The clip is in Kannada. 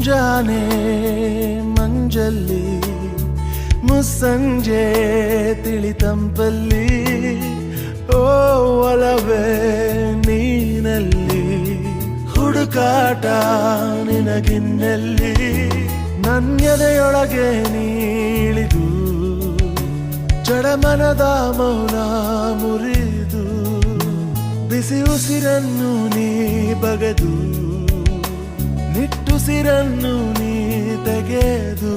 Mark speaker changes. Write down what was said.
Speaker 1: ಮುಂಜಾನೆ ಮಂಜಲ್ಲಿ ಮುಸ್ಸಂಜೆ ತಿಳಿತಂಪಲ್ಲಿ ಓ ಒಲವೇ ನೀನಲ್ಲಿ ಹುಡುಕಾಟ ನಿನಗಿನ್ನಲ್ಲಿ ನನ್ಯದೆಯೊಳಗೆ ನೀಳಿದು ಜಡಮನದ ಮೌನ ಮುರಿದು ಬಿಸಿ ಉಸಿರನ್ನು ನೀ ಬಗೆದು ನಿಟ್ಟುಸಿರನ್ನು ನೀ ತೆಗೆದು